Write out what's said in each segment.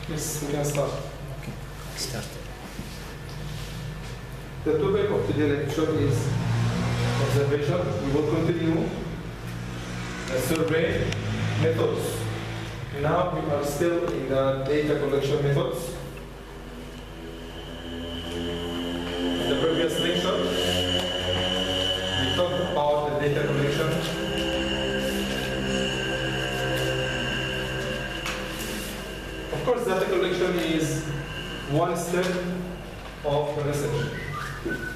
Yes, we can start. Okay, start. The topic of today's lecture is observation. We will continue the survey methods. Now we are still in the data collection methods. In the previous lecture, we talked about the data collection. Of course, data collection is one step of the research.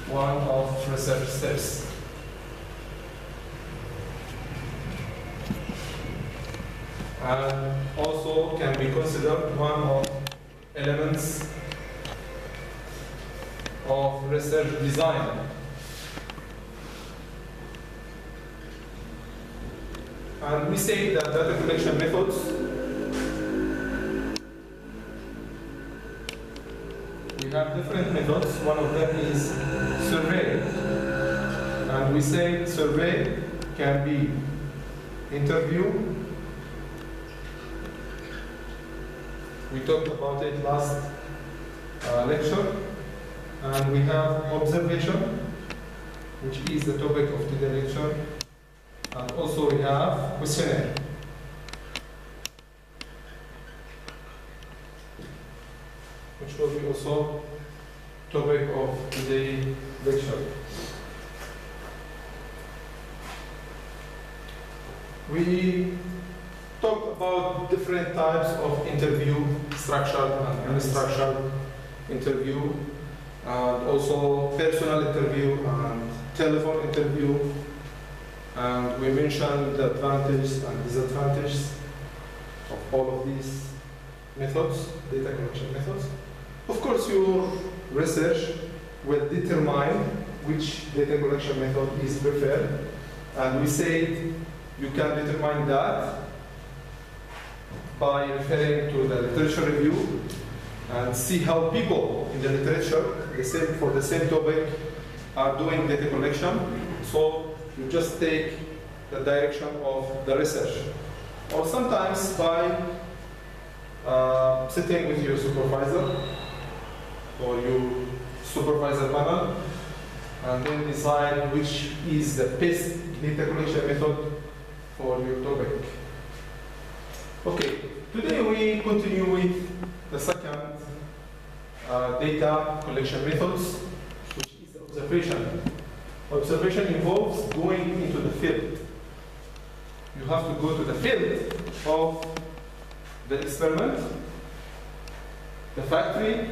One of research steps. And also can be considered one of elements of research design. And we say that data collection methods, we have different methods. One of them is survey. And we say survey can be interview. We talked about it last lecture. And we have observation, which is the topic of today's lecture. And also we have questionnaire. Which will be also topic of today's lecture. We talked about different types of interview, structured and unstructured interview, and also personal interview and telephone interview. And we mentioned the advantages and disadvantages of all of these methods, data collection methods. Of course, your research will determine which data collection method is preferred. And we said you can determine that by referring to the literature review and see how people in the literature for the same topic are doing data collection. So you just take the direction of the research. Or sometimes by sitting with your supervisor or your supervisor panel and then decide which is the best data collection method for your topic. Okay, today we continue with the second data collection methods, which is observation. Observation involves going into the field. You have to go to the field of the experiment, the factory,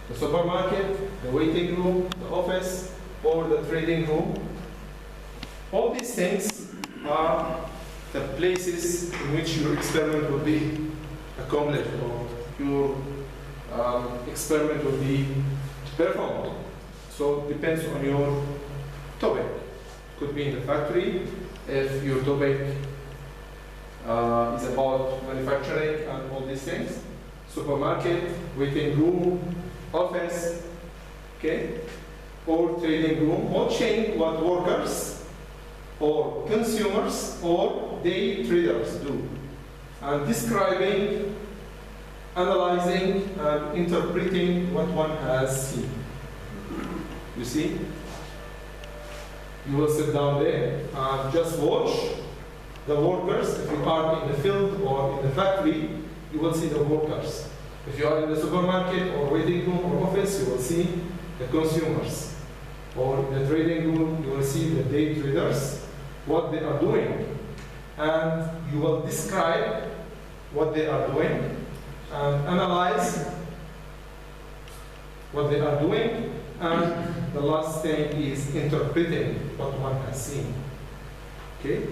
the supermarket, the waiting room, the office, or the trading room. All these things are the places in which your experiment will be accomplished or your experiment will be performed. So it depends on your topic. Could be in the factory if your topic is about manufacturing and all these things. Supermarket, waiting room, office, okay, or trading room, or chain what workers or consumers or day traders do. And describing, analyzing, and interpreting what one has seen. You see? You will sit down there and just watch the workers. If you are in the field or in the factory, you will see the workers. If you are in the supermarket or waiting room or office, you will see the consumers. Or in the trading room, you will see the day traders, what they are doing. And you will describe what they are doing and analyze what they are doing. And the last thing is interpreting what one has seen. Okay?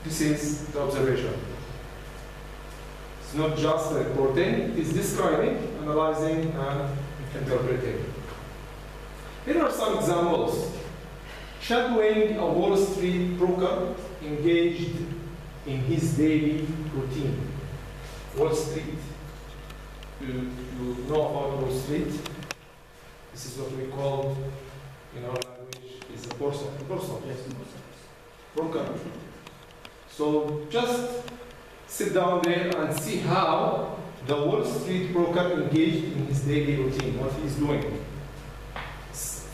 This is the observation. It's not just reporting, it's describing, analyzing, and interpreting. Here are some examples. Shadowing a Wall Street broker engaged in his daily routine. Wall Street. You know about Wall Street? This is what we call in our language is a person. Yes, broker. So just sit down there and see how the Wall Street broker engaged in his daily routine, what he's doing.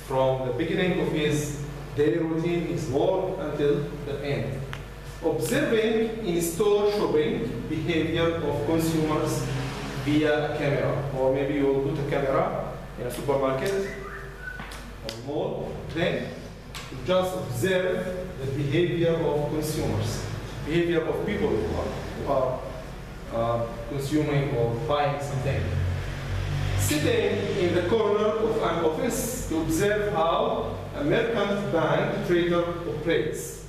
From the beginning of his daily routine, his work, until the end. Observing in-store shopping behavior of consumers via a camera. Or maybe you will put a camera in a supermarket or mall, then you just observe the behavior of consumers, behavior of people who are consuming or buying something. Sitting in the corner of an office to observe how a merchant bank trader operates.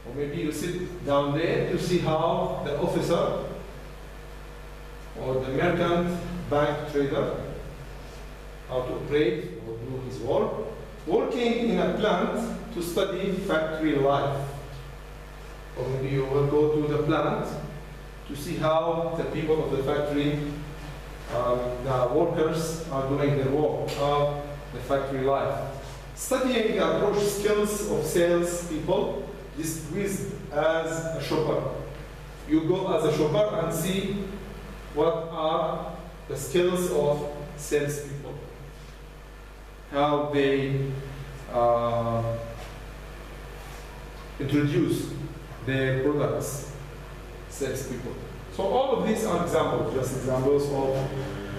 Or maybe you sit down there to see how the officer or the merchant bank trader, how to operate or do his work, working in a plant to study factory life. Or maybe you will go to the plant to see how the people of the factory, the workers are doing their work, how the factory life. Studying the approach skills of sales people, disguised as a shopper. You go as a shopper and see what are the skills of salespeople, how they introduce their products, salespeople. So all of these are examples, just examples of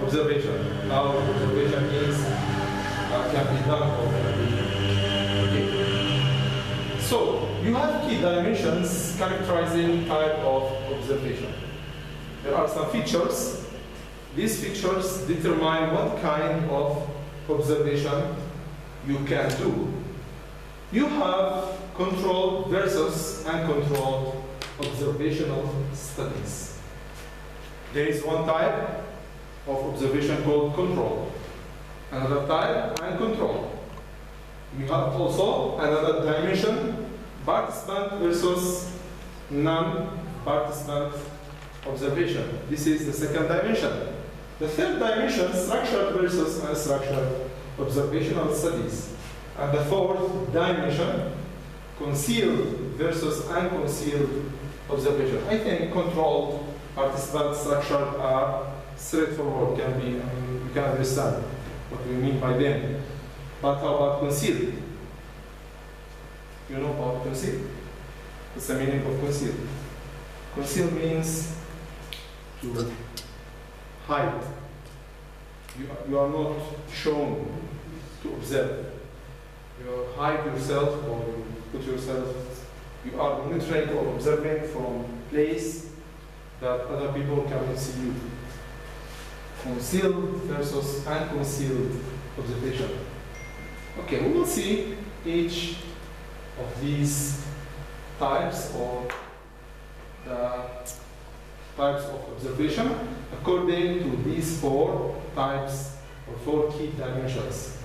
observation, how observation is, can be done or can be okay. So you have key dimensions characterizing type of observation. There are some features. These features determine what kind of observation you can do. You have controlled versus uncontrolled observational studies. There is one type of observation called control, another type uncontrolled. We have also another dimension, participant versus non-participant observation. This is the second dimension. The third dimension, structured versus unstructured observational studies. And the fourth dimension, concealed versus unconcealed observation. I think controlled, participant, structured are straightforward, can be, you can understand what we mean by them. But how about concealed? You know about concealed? What's the meaning of concealed? Concealed means to hide. You are not shown to observe. You hide yourself or you put yourself, you are monitoring or observing from place that other people cannot see you. Concealed versus unconcealed observation. Okay, we will see each of these types or the types of observation according to these four types or four key dimensions.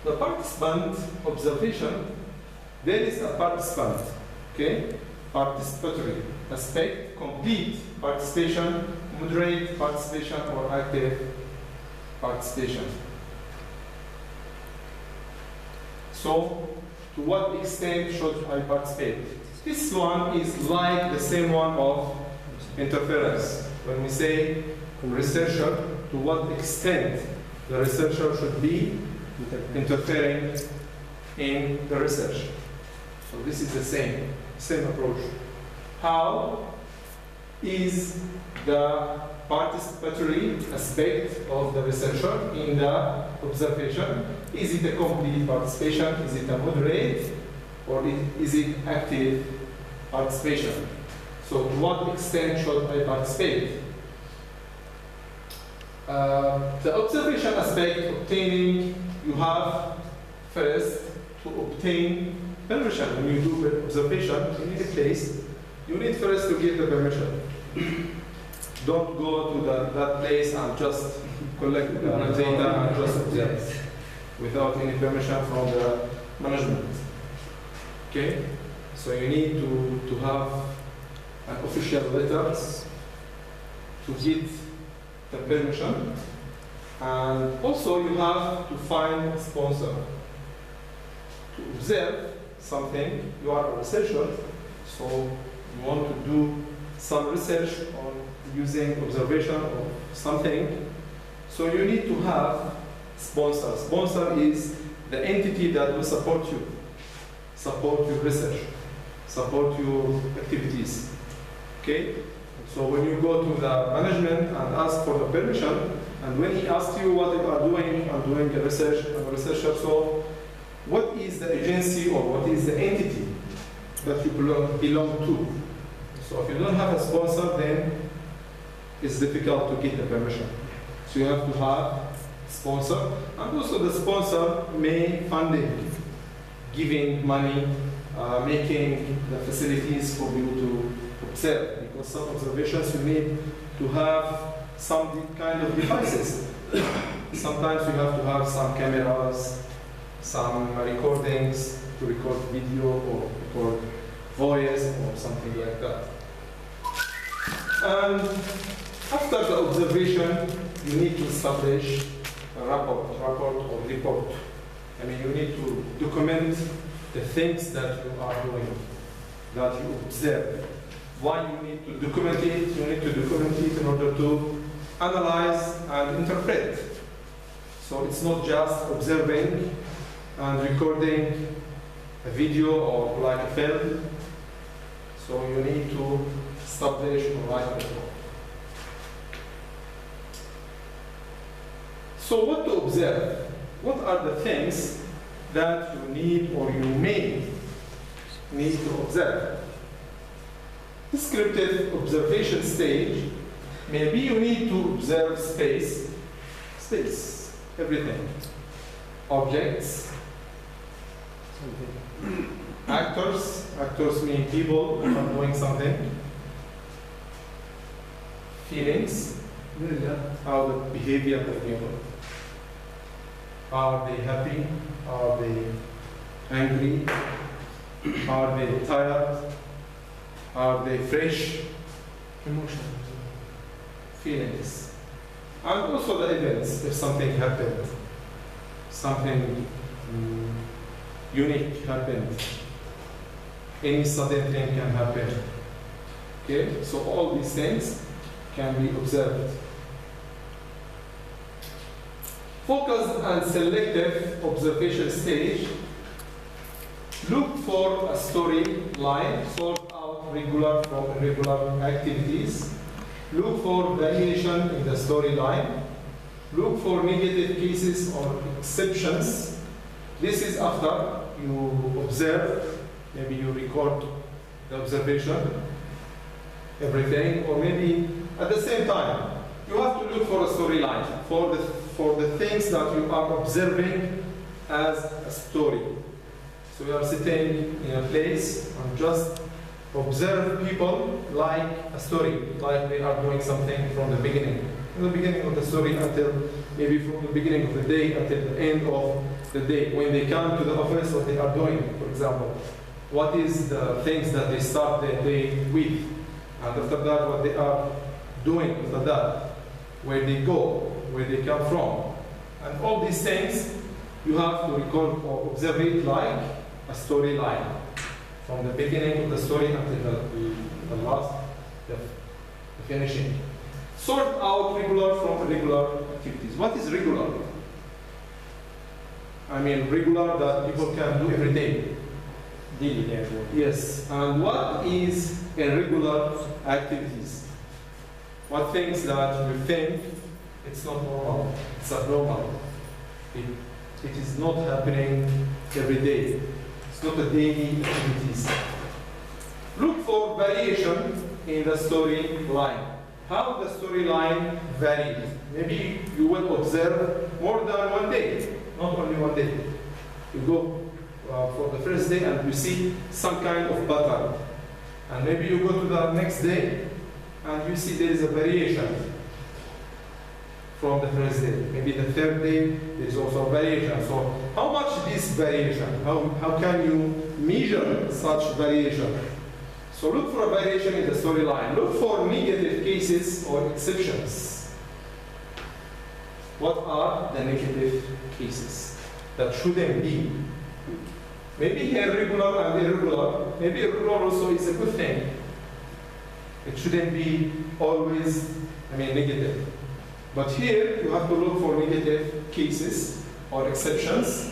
The participant observation, there is a participant, okay? Participatory aspect, complete participation, moderate participation, or active participation. So, to what extent should I participate? This one is like the same one of interference. When we say researcher, to what extent the researcher should be interfering in the research. So this is the same approach. How is the participatory aspect of the researcher in the observation? Is it a complete participation? Is it a moderate? Or is it active participation? So to what extent should I participate? The observation aspect, obtaining, you have first to obtain permission. When you do observation, you need a place. You need first to get the permission. Don't go to that place and just collect the data and just observe without any permission from the management. Okay? So you need to have an official letter to get the permission, and also you have to find a sponsor. To observe something, you are a researcher, so you want to do some research on using observation of something, so you need to have sponsor. Sponsor is the entity that will support you, support your research, support your activities. Okay? So when you go to the management and ask for the permission, and when he asks you what you are doing, I'm doing a research, I'm a researcher, so what is the agency or what is the entity that you belong to? So if you don't have a sponsor, then it's difficult to get the permission. So you have to have sponsor, and also the sponsor may funding, giving money, making the facilities for you to observe, because some observations you need to have some kind of devices. Sometimes you have to have some cameras, some recordings to record video or record voice or something like that. And after the observation, you need to establish a report. I mean, you need to document the things that you are doing, that you observe. Why you need to document it? You need to document it in order to analyze and interpret. So it's not just observing and recording a video or like a film. So you need to establish or write a report. So what to observe? What are the things that you need or you may need to observe? Descriptive observation stage, maybe you need to observe space, everything. Objects, actors mean people who are doing something. Feelings, how the behavior of people. Are they happy? Are they angry? Are they tired? Are they fresh? Emotions, feelings. And also the events, if something happened, something unique happened, any sudden thing can happen. Okay, so all these things can be observed. Focused and selective observation stage. Look for a story line, sort out regular from irregular activities. Look for variation in the storyline. Look for negative cases or exceptions. This is after you observe, maybe you record the observation, everything, or maybe at the same time, you have to look for a storyline, for the things that you are observing as a story. So you are sitting in a place and just observe people like a story, like they are doing something from the beginning. From the beginning of the story until maybe from the beginning of the day until the end of the day. When they come to the office, what they are doing, for example. What is the things that they start their day with? And after that, what they are doing after that. Where they go, where they come from. And all these things, you have to record or observe it like a storyline. From the beginning of the story until the last, the finishing. Sort out regular from irregular activities. What is regular? I mean regular that people can do every day. Daily, therefore. Yes. And what is irregular activities? What things that you think it's not normal, it's abnormal. It is not happening every day. It's not a daily activities. Look for variation in the storyline. How the storyline varies. Maybe you will observe more than one day, not only one day. You go for the first day and you see some kind of pattern. And maybe you go to the next day and you see there is a variation from the first day. Maybe the third day, there is also a variation. So how much this variation? How can you measure such variation? So look for a variation in the storyline. Look for negative cases or exceptions. What are the negative cases that shouldn't be? Maybe irregular and irregular. Maybe irregular also is a good thing. It shouldn't be always, negative. But here, you have to look for negative cases or exceptions,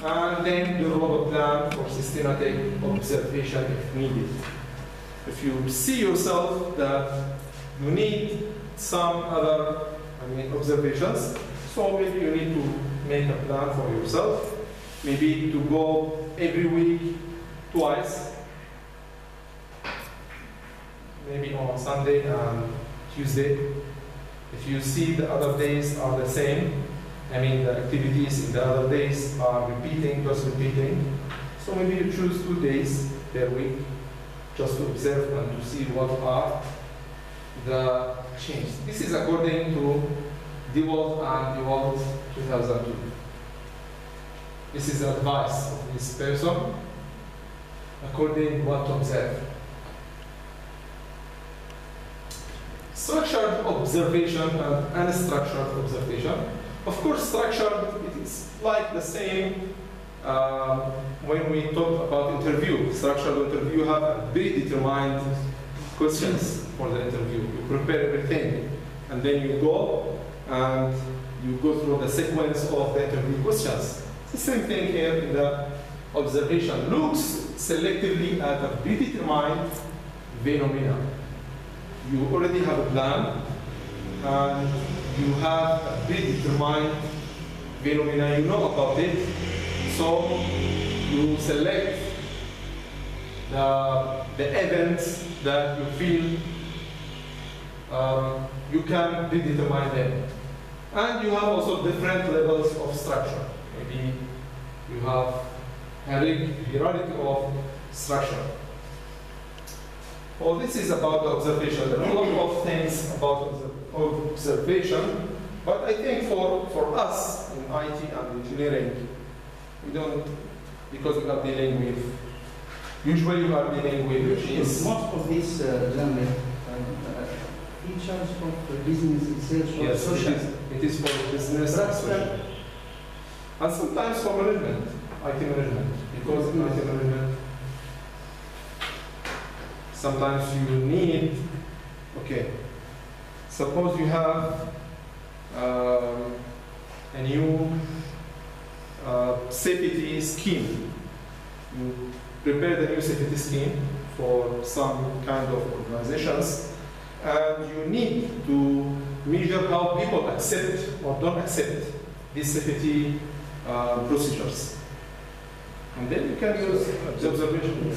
and then develop a plan for systematic observation if needed. If you see yourself that you need some other observations, so maybe you need to make a plan for yourself, maybe to go every week, twice, maybe on Sunday and Tuesday. If you see the other days are the same, the activities in the other days are just repeating, so maybe you choose 2 days per week just to observe and to see what are the changes. This is according to DeWalt and DeWalt 2002. This is advice of this person according to what to observe. Structured observation and unstructured observation. Of course, structured, it is like the same when we talk about interview. Structured interview, you have a predetermined questions for the interview. You prepare everything, and then you go and you go through the sequence of the interview questions. It's the same thing here in the observation. Looks selectively at a predetermined phenomena. You already have a plan, and you have a predetermined phenomena, you know about it, so you select the events that you feel you can predetermine them. And you have also different levels of structure. Maybe you have a hierarchy of structure. Well, this is about the observation. There are a lot of things about observation, but I think for us in IT and engineering, we don't, because we are dealing with, usually we are dealing with machines. Most of these features of the business itself. Yes, social. It is for business and social. And sometimes for management, IT management, because in IT management, sometimes you need, suppose you have a new safety scheme. You prepare the new safety scheme for some kind of organizations, and you need to measure how people accept or don't accept these safety procedures. And then you can use the observation.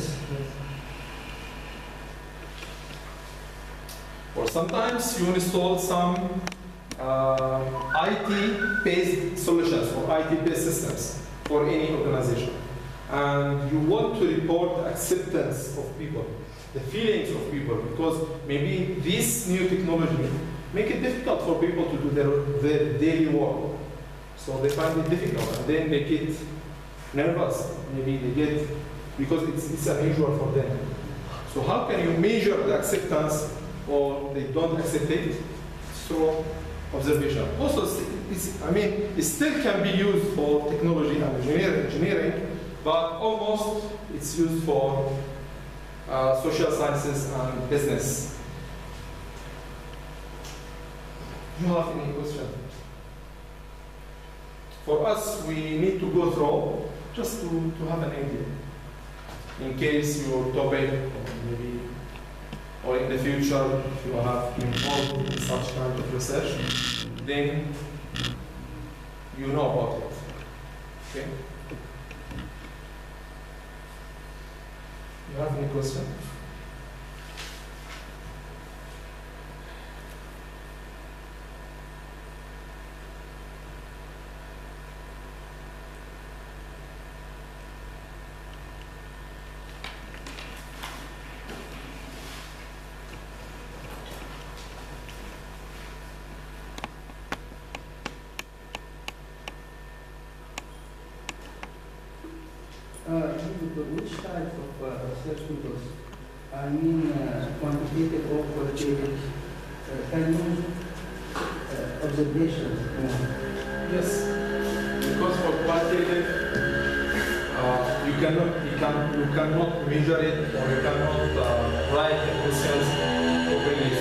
Or sometimes you install some IT-based solutions or IT-based systems for any organization. And you want to report the acceptance of people, the feelings of people, because maybe this new technology make it difficult for people to do their daily work. So they find it difficult, and then they get nervous. Maybe they get, because it's unusual for them. So how can you measure the acceptance or they don't accept it? Through observation. Also, it still can be used for technology and engineering, but almost it's used for social sciences and business. Do you have any question? For us, we need to go through just to have an idea. In case your topic, or in the future, if you have involved in such kind of research, then you know about it. Okay? You have any question? Which type of research methods? I mean, quantitative or qualitative? Can you observations? Yes, because for qualitative, you cannot measure it, or you cannot write the questions openly